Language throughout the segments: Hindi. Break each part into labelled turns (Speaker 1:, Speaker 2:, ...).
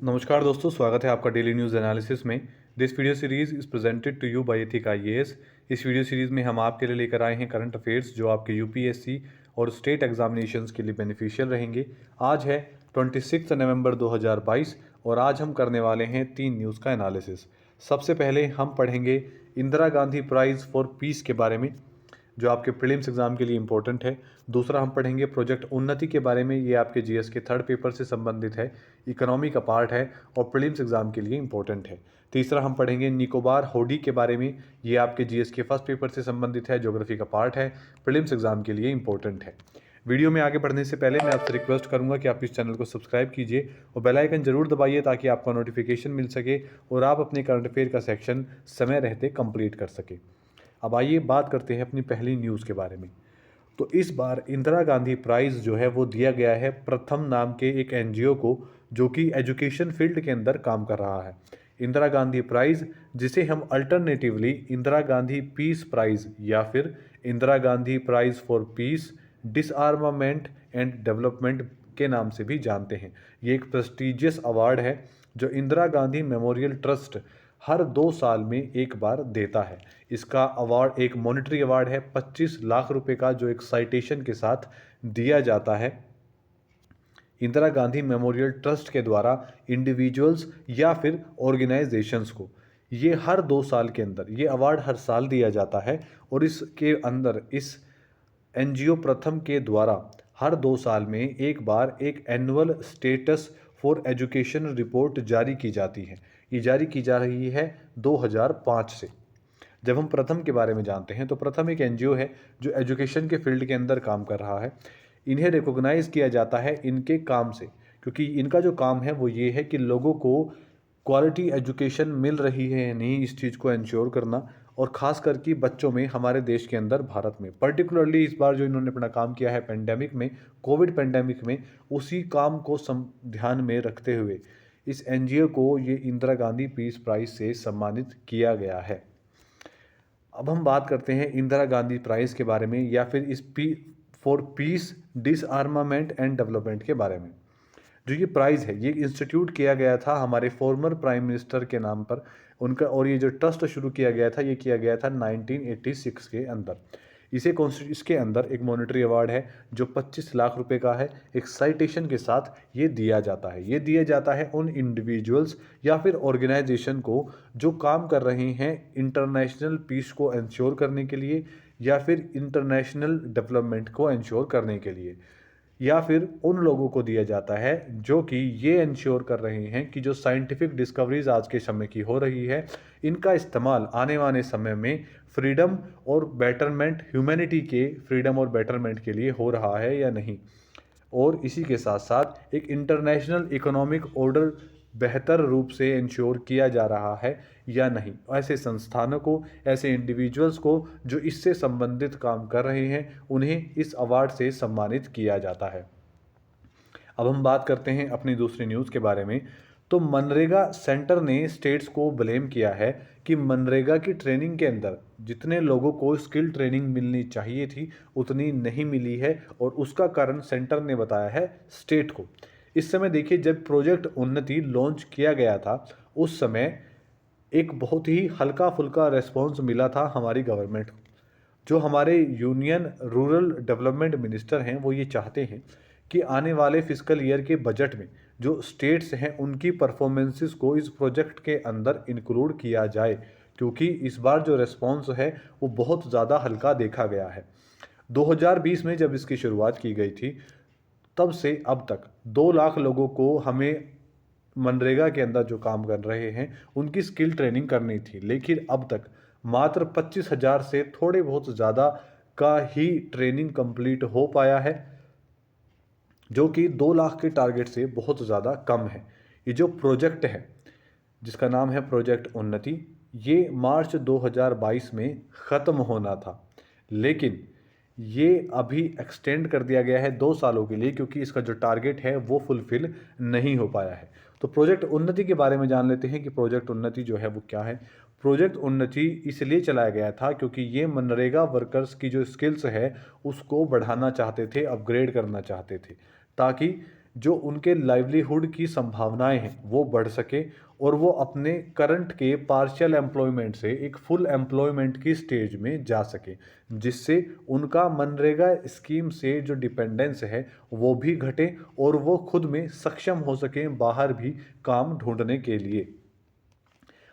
Speaker 1: नमस्कार दोस्तों, स्वागत है आपका डेली न्यूज़ एनालिसिस में। This video series is presented to you by Ethic IAS. इस वीडियो सीरीज़ में हम आपके लिए लेकर आए हैं करंट अफेयर्स जो आपके यूपीएससी और स्टेट एग्जामिनेशंस के लिए बेनिफिशियल रहेंगे। आज है 26 नवंबर 2022 और आज हम करने वाले हैं 3 न्यूज़ का एनालिसिस। सबसे पहले हम पढ़ेंगे Indira Gandhi prize for piece के बारे में, जो आपके प्रीलिम्स एग्जाम के लिए इंपॉर्टेंट है। दूसरा हम पढ़ेंगे प्रोजेक्ट उन्नति के बारे में, ये आपके जीएस के थर्ड पेपर से संबंधित है, इकोनॉमी का पार्ट है और प्रीलिम्स एग्जाम के लिए इंपॉर्टेंट है। तीसरा हम पढ़ेंगे निकोबार होडी के बारे में, ये आपके जीएस के फर्स्ट पेपर से संबंधित है, ज्योग्राफी का पार्ट है, प्रीलिम्स एग्जाम के लिए इंपॉर्टेंट है। वीडियो में आगे बढ़ने से पहले मैं आपसे रिक्वेस्ट करूंगा कि आप इस चैनल को सब्सक्राइब कीजिए और बेल आइकन जरूर दबाइए ताकि आपको नोटिफिकेशन मिल सके और आप अपने करंट अफेयर का सेक्शन समय रहते कंप्लीट कर सके। अब आइए बात करते हैं अपनी पहली न्यूज़ के बारे में। तो इस बार इंदिरा गांधी प्राइज़ जो है वो दिया गया है प्रथम नाम के एक एनजीओ को, जो कि एजुकेशन फील्ड के अंदर काम कर रहा है। इंदिरा गांधी प्राइज़, जिसे हम alternatively Indira Gandhi peace prize या फिर Indira Gandhi prize for piece, डिसआर्मामेंट and development के नाम से भी जानते हैं। ये एक प्रेस्टिजियस अवार्ड है जो Indira Gandhi memorial trust her 2 साल में एक बार देता है। इसका अवार्ड एक मॉनेटरी अवार्ड है 25 लाख रुपए का, जो एक साइटेशन के साथ दिया जाता है इंदिरा गांधी मेमोरियल ट्रस्ट के द्वारा इंडिविजुअल्स या फिर ऑर्गेनाइजेशंस को। ये हर 2 साल के अंदर ये अवार्ड हर साल दिया जाता है और इसके अंदर इस एनजीओ प्रथम के द्वारा हर 2 साल में एक बार एक annual status for education report जारी की जाती है। ये जारी की जा रही है 2005 से। जब हम प्रथम के बारे में जानते हैं तो प्रथम एक एनजीओ है जो एजुकेशन के फील्ड के अंदर काम कर रहा है। इन्हें रिकॉग्नाइज किया जाता है इनके काम से, क्योंकि इनका जो काम है वो ये है कि लोगों को क्वालिटी एजुकेशन मिल रही है या नहीं, इस चीज़ को इंश्योर करना, और ख़ास करके बच्चों में हमारे देश के अंदर भारत में पर्टिकुलरली इस बार जो इन्होंने अपना काम किया है पेंडेमिक में, कोविड पेंडेमिक में, उसी काम को ध्यान में रखते हुए इस एनजीओ को ये इंदिरा गांधी पीस प्राइज़ से सम्मानित किया गया है। अब हम बात करते हैं इंदिरा गांधी प्राइज़ के बारे में या फिर इस फॉर पीस, डिसआर्मामेंट एंड डेवलपमेंट के बारे में। जो ये प्राइज़ है ये इंस्टीट्यूट किया गया था हमारे फॉर्मर प्राइम मिनिस्टर के नाम पर उनका, और ये जो ट्रस्ट शुरू किया गया था ये किया गया था 1986 के अंदर। इसके अंदर एक मॉनेटरी अवार्ड है जो 25 लाख रुपए का है, एक साइटेशन के साथ ये दिया जाता है। ये दिया जाता है उन इंडिविजुअल्स या फिर ऑर्गेनाइजेशन को जो काम कर रहे हैं इंटरनेशनल पीस को इंश्योर करने के लिए या फिर इंटरनेशनल डेवलपमेंट को इंश्योर करने के लिए, या फिर उन लोगों को दिया जाता है जो कि ये इंश्योर कर रहे हैं कि जो साइंटिफिक डिस्कवरीज आज के समय की हो रही है, इनका इस्तेमाल आने वाले समय में फ्रीडम और बेटरमेंट, ह्यूमैनिटी के फ्रीडम और बेटरमेंट के लिए हो रहा है या नहीं, और इसी के साथ साथ एक इंटरनेशनल इकोनॉमिक ऑर्डर बेहतर रूप से इंश्योर किया जा रहा है या नहीं। ऐसे संस्थानों को, ऐसे इंडिविजुअल्स को जो इससे संबंधित काम कर रहे हैं, उन्हें इस अवार्ड से सम्मानित किया जाता है। अब हम बात करते हैं अपनी दूसरी न्यूज़ के बारे में। तो मनरेगा सेंटर ने स्टेट्स को ब्लेम किया है कि मनरेगा की ट्रेनिंग के अंदर जितने लोगों को स्किल ट्रेनिंग मिलनी चाहिए थी उतनी नहीं मिली है, और उसका कारण सेंटर ने बताया है स्टेट को। इस समय देखिए, जब प्रोजेक्ट उन्नति लॉन्च किया गया था उस समय एक बहुत ही हल्का फुल्का रेस्पॉन्स मिला था हमारी गवर्नमेंट को। जो हमारे यूनियन रूरल डेवलपमेंट मिनिस्टर हैं वो ये चाहते हैं कि आने वाले फिस्कल ईयर के बजट में जो स्टेट्स हैं उनकी परफॉर्मेंसेस को इस प्रोजेक्ट के अंदर इंक्लूड किया जाए, क्योंकि इस बार जो रेस्पॉन्स है वो बहुत ज़्यादा हल्का देखा गया है। 2020 में जब इसकी शुरुआत की गई थी तब से अब तक 2 लाख लोगों को हमें मनरेगा के अंदर जो काम कर रहे हैं उनकी स्किल ट्रेनिंग करनी थी, लेकिन अब तक मात्र 25,000 से थोड़े बहुत ज़्यादा का ही ट्रेनिंग कंप्लीट हो पाया है, जो कि 2 लाख के टारगेट से बहुत ज़्यादा कम है। ये जो प्रोजेक्ट है जिसका नाम है प्रोजेक्ट उन्नति, ये मार्च 2022 में ख़त्म होना था, लेकिन ये अभी एक्सटेंड कर दिया गया है 2 सालों के लिए, क्योंकि इसका जो टारगेट है वो फुलफिल नहीं हो पाया है। तो प्रोजेक्ट उन्नति के बारे में जान लेते हैं कि प्रोजेक्ट उन्नति जो है वो क्या है। प्रोजेक्ट उन्नति इसलिए चलाया गया था क्योंकि ये मनरेगा वर्कर्स की जो स्किल्स है उसको बढ़ाना चाहते थे, अपग्रेड करना चाहते थे, ताकि जो उनके लाइवलीहुड की संभावनाएं हैं वो बढ़ सके और वो अपने करंट के पार्शियल एम्प्लॉयमेंट से एक फुल एम्प्लॉयमेंट की स्टेज में जा सके, जिससे उनका मनरेगा स्कीम से जो डिपेंडेंस है वो भी घटे और वो खुद में सक्षम हो सकें बाहर भी काम ढूंढने के लिए।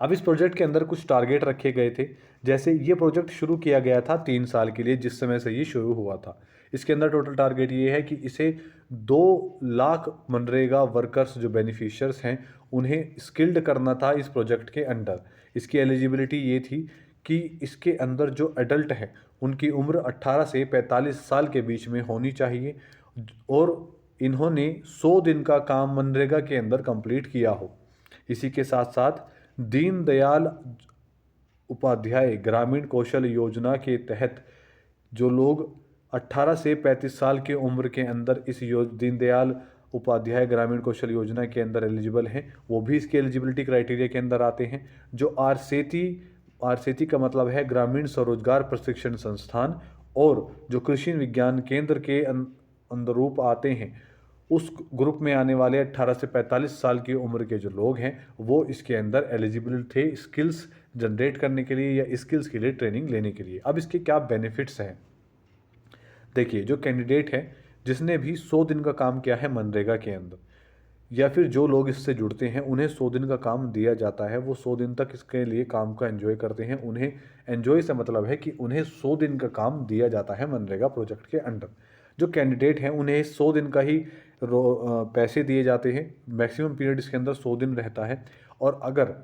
Speaker 1: अब इस प्रोजेक्ट के अंदर कुछ टारगेट रखे गए थे। जैसे ये प्रोजेक्ट शुरू किया गया था 3 साल के लिए, जिस समय से ये शुरू हुआ था। इसके अंदर टोटल टारगेट ये है कि इसे 2 लाख मनरेगा वर्कर्स जो बेनिफिशियर्स हैं उन्हें स्किल्ड करना था इस प्रोजेक्ट के अंडर। इसकी एलिजिबिलिटी ये थी कि इसके अंदर जो एडल्ट हैं उनकी उम्र 18 से 45 साल के बीच में होनी चाहिए और इन्होंने 100 दिन का काम मनरेगा के अंदर कंप्लीट किया हो। इसी के साथ साथ दीनदयाल उपाध्याय ग्रामीण कौशल योजना के तहत जो लोग 18 से 35 साल की उम्र के अंदर इस दीनदयाल उपाध्याय ग्रामीण कौशल योजना के अंदर एलिजिबल हैं, वो भी इसके एलिजिबिलिटी क्राइटेरिया के अंदर आते हैं। जो आरसेती का मतलब है ग्रामीण स्वरोजगार प्रशिक्षण संस्थान, और जो कृषि विज्ञान केंद्र के अंदरूप आते हैं, उस ग्रुप में आने वाले 18 से 45 साल की उम्र के जो लोग हैं वो इसके अंदर एलिजिबल थे स्किल्स जनरेट करने के लिए या स्किल्स के लिए ट्रेनिंग लेने के लिए। अब इसके क्या बेनिफिट्स हैं? देखिए, जो कैंडिडेट है जिसने भी 100 दिन का काम किया है मनरेगा के अंदर, या फिर जो लोग इससे जुड़ते हैं उन्हें 100 दिन का काम दिया जाता है, वो 100 दिन तक इसके लिए काम का एंजॉय करते हैं। उन्हें एंजॉय से मतलब है कि उन्हें 100 दिन का काम दिया जाता है मनरेगा प्रोजेक्ट के अंडर। जो कैंडिडेट हैं उन्हें 100 दिन का ही पैसे दिए जाते हैं। मैक्सिमम पीरियड इसके अंदर 100 दिन रहता है, और अगर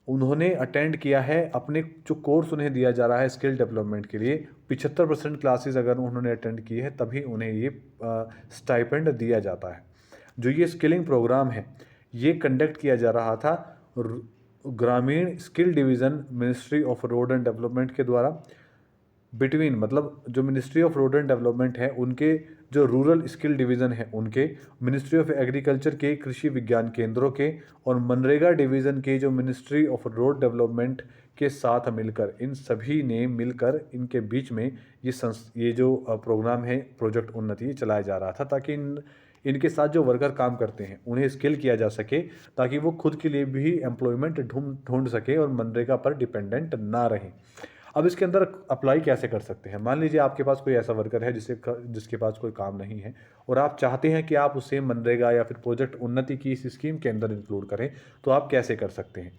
Speaker 1: उन्होंने अटेंड किया है अपने जो कोर्स उन्हें दिया जा रहा है स्किल डेवलपमेंट के लिए, 75% क्लासेस अगर उन्होंने अटेंड की है तभी उन्हें ये स्टाइपेंड दिया जाता है। जो ये स्किलिंग प्रोग्राम है ये कंडक्ट किया जा रहा था ग्रामीण skill division ministry of road and development के द्वारा, बिटवीन मतलब जो ministry of road and development है उनके जो रूरल स्किल डिवीज़न है उनके, मिनिस्ट्री ऑफ एग्रीकल्चर के कृषि विज्ञान केंद्रों के, और मनरेगा डिवीज़न के जो मिनिस्ट्री ऑफ रोड डेवलपमेंट के साथ मिलकर, इन सभी ने मिलकर इनके बीच में ये जो प्रोग्राम है प्रोजेक्ट उन्नति चलाया जा रहा था, ताकि इनके साथ जो वर्कर काम करते हैं उन्हें स्किल किया जा सके ताकि वो खुद के लिए भी एम्प्लॉयमेंट ढूंढ सके और मनरेगा पर डिपेंडेंट ना रहें। अब इसके अंदर अप्लाई कैसे कर सकते हैं? मान लीजिए आपके पास कोई ऐसा वर्कर है जिसके पास कोई काम नहीं है और आप चाहते हैं कि आप उसे मनरेगा या फिर प्रोजेक्ट उन्नति की इस स्कीम के अंदर इंक्लूड करें, तो आप कैसे कर सकते हैं?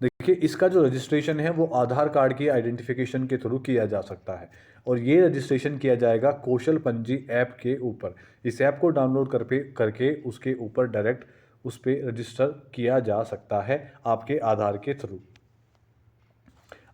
Speaker 1: देखिए, इसका जो रजिस्ट्रेशन है वो आधार कार्ड की आइडेंटिफिकेशन के थ्रू किया जा सकता है, और ये रजिस्ट्रेशन किया जाएगा कौशल पंजी ऐप के ऊपर। इस ऐप को डाउनलोड करके उसके ऊपर डायरेक्ट उस पर रजिस्टर किया जा सकता है आपके आधार के थ्रू।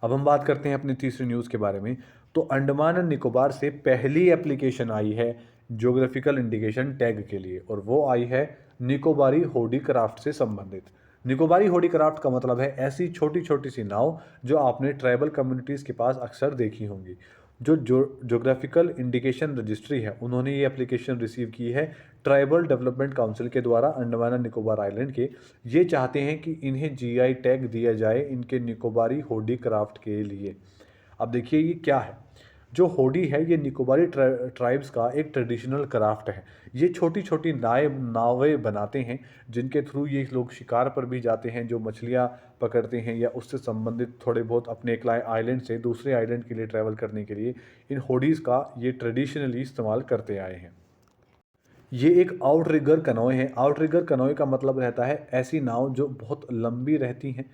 Speaker 1: अब हम बात करते हैं अपनी तीसरी न्यूज़ के बारे में। तो अंडमान एंड निकोबार से पहली एप्लीकेशन आई है ज्योग्राफिकल इंडिकेशन टैग के लिए, और वो आई है निकोबारी होडी क्राफ्ट से संबंधित। निकोबारी होडी क्राफ्ट का मतलब है ऐसी छोटी छोटी सी नाव जो आपने ट्राइबल कम्युनिटीज़ के पास अक्सर देखी होंगी। जो ज्योग्राफिकल इंडिकेशन रजिस्ट्री है उन्होंने ये एप्लीकेशन रिसीव की है ट्राइबल डेवलपमेंट काउंसिल के द्वारा अंडमान एंड निकोबार आइलैंड के। ये चाहते हैं कि इन्हें जीआई टैग दिया जाए इनके निकोबारी होडी क्राफ्ट के लिए। अब देखिए ये क्या है। जो होडी है ये निकोबारी ट्राइब्स का एक ट्रेडिशनल क्राफ्ट है। ये छोटी छोटी नावें बनाते हैं जिनके थ्रू ये लोग शिकार पर भी जाते हैं, जो मछलियाँ पकड़ते हैं या उससे संबंधित थोड़े बहुत अपने एक आइलैंड से दूसरे आइलैंड के लिए ट्रैवल करने के लिए इन होडीज़ का ये ट्रेडिशनली इस्तेमाल करते आए हैं। ये एक आउटरिगर कनॉय है। आउटरिगर कनॉय का मतलब रहता है ऐसी नाव जो बहुत लंबी रहती हैं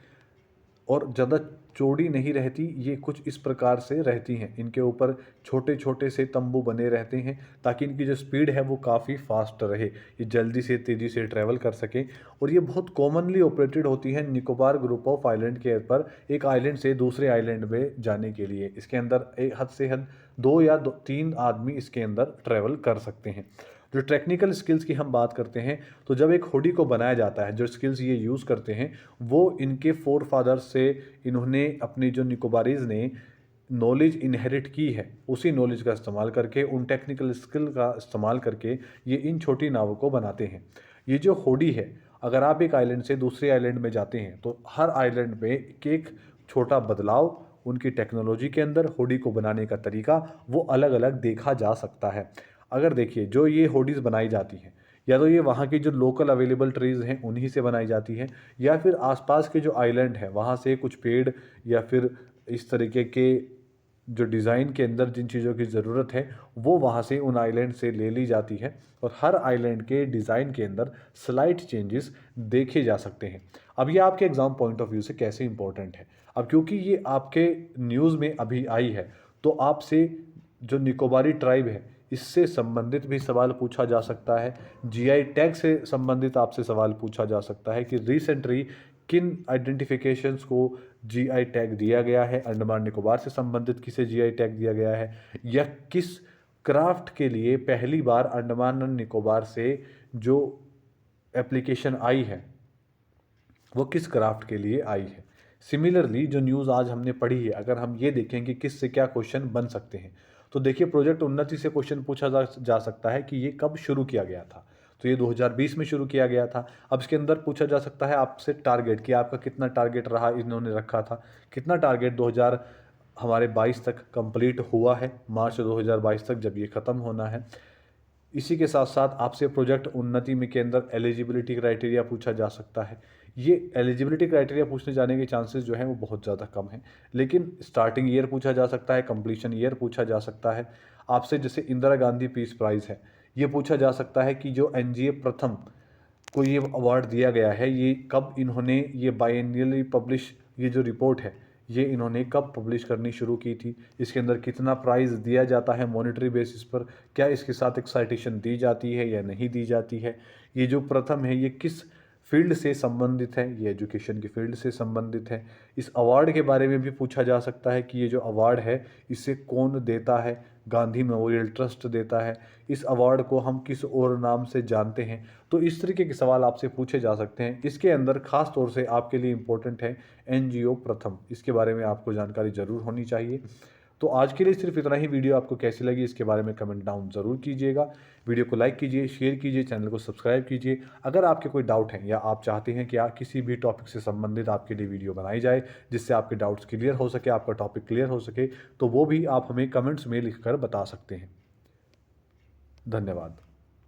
Speaker 1: और ज़्यादा चौड़ी नहीं रहती। ये कुछ इस प्रकार से रहती हैं, इनके ऊपर छोटे छोटे से तंबू बने रहते हैं ताकि इनकी जो स्पीड है वो काफ़ी फास्ट रहे, ये जल्दी से तेज़ी से ट्रैवल कर सकें। और ये बहुत कॉमनली ऑपरेटेड होती है निकोबार ग्रुप ऑफ आइलैंड के पर एक आइलैंड से दूसरे आइलैंड में जाने के लिए। इसके अंदर एक हद से हद 2 या 3 आदमी इसके अंदर ट्रैवल कर सकते हैं। जो टेक्निकल स्किल्स की हम बात करते हैं, तो जब एक हुडी को बनाया जाता है, जो स्किल्स ये यूज़ करते हैं वो इनके फोर फादर्स से इन्होंने अपनी जो निकोबारीज़ ने नॉलेज इनहेरिट की है उसी नॉलेज का इस्तेमाल करके, उन टेक्निकल स्किल का इस्तेमाल करके ये इन छोटी नावों को बनाते हैं। ये जो हुडी है, अगर आप एक आइलैंड से दूसरे आइलैंड में जाते हैं तो हर आइलैंड में एक छोटा बदलाव उनकी टेक्नोलॉजी के अंदर, हुडी को बनाने का तरीका वो अलग अलग देखा जा सकता है। अगर देखिए जो ये होडीज़ बनाई जाती हैं, या तो ये वहाँ की जो लोकल अवेलेबल ट्रीज़ हैं उन्हीं से बनाई जाती है, या फिर आसपास के जो आइलैंड है वहाँ से कुछ पेड़ या फिर इस तरीके के जो डिज़ाइन के अंदर जिन चीज़ों की ज़रूरत है वो वहाँ से उन आइलैंड से ले ली जाती है। और हर आइलैंड के डिज़ाइन के अंदर स्लाइट चेंजेस देखे जा सकते हैं। अब ये आपके एग्ज़ाम पॉइंट ऑफ व्यू से कैसे इंपॉर्टेंट है, अब क्योंकि ये आपके न्यूज़ में अभी आई है तो आपसे जो निकोबारी ट्राइब है इससे संबंधित भी सवाल पूछा जा सकता है। जीआई टैग से संबंधित आपसे सवाल पूछा जा सकता है कि रिसेंटली किन आइडेंटिफिकेशंस को जीआई टैग दिया गया है, अंडमान निकोबार से संबंधित किसे जीआई टैग दिया गया है, या किस क्राफ्ट के लिए पहली बार अंडमान एंड निकोबार से जो एप्लीकेशन आई है वो किस क्राफ्ट के लिए आई है। सिमिलरली जो न्यूज़ आज हमने पढ़ी है, अगर हम ये देखें कि किस से क्या क्वेश्चन बन सकते हैं, तो देखिए प्रोजेक्ट उन्नति से क्वेश्चन पूछा जा सकता है कि ये कब शुरू किया गया था, तो ये 2020 में शुरू किया गया था। अब इसके अंदर पूछा जा सकता है आपसे टारगेट कि आपका कितना टारगेट रहा, इन्होंने रखा था कितना टारगेट 2022 तक कंप्लीट हुआ है, मार्च 2022 तक जब ये ख़त्म होना है। इसी के साथ साथ आपसे प्रोजेक्ट उन्नति में के अंदर एलिजिबिलिटी क्राइटेरिया पूछा जा सकता है। ये एलिजिबिलिटी क्राइटेरिया पूछने जाने के चांसेस जो हैं वो बहुत ज़्यादा कम हैं, लेकिन स्टार्टिंग ईयर पूछा जा सकता है, कंप्लीशन ईयर पूछा जा सकता है। आपसे जैसे इंदिरा गांधी पीस प्राइज़ है, ये पूछा जा सकता है कि जो एनजीए प्रथम को ये अवार्ड दिया गया है ये कब इन्होंने ये बाइएनियली पब्लिश, ये जो रिपोर्ट है ये इन्होंने कब पब्लिश करनी शुरू की थी, इसके अंदर कितना प्राइज़ दिया जाता है मॉनेटरी बेसिस पर, क्या इसके साथ एक साइटेशन दी जाती है या नहीं दी जाती है, ये जो प्रथम है ये किस फील्ड से संबंधित है, ये एजुकेशन की फील्ड से संबंधित है। इस अवार्ड के बारे में भी पूछा जा सकता है कि ये जो अवार्ड है इसे कौन देता है, गांधी मेमोरियल ट्रस्ट देता है, इस अवार्ड को हम किस और नाम से जानते हैं। तो इस तरीके के सवाल आपसे पूछे जा सकते हैं। इसके अंदर खास तौर से आपके लिए इम्पोर्टेंट है एनजीओ प्रथम, इसके बारे में आपको जानकारी ज़रूर होनी चाहिए। तो आज के लिए सिर्फ इतना ही। वीडियो आपको कैसी लगी इसके बारे में कमेंट डाउन ज़रूर कीजिएगा। वीडियो को लाइक कीजिए, शेयर कीजिए, चैनल को सब्सक्राइब कीजिए। अगर आपके कोई डाउट हैं या आप चाहते हैं कि किसी भी टॉपिक से संबंधित आपके लिए वीडियो बनाई जाए जिससे आपके डाउट्स क्लियर हो सके, आपका टॉपिक क्लियर हो सके, तो वो भी आप हमें कमेंट्स में लिखकर बता सकते हैं। धन्यवाद।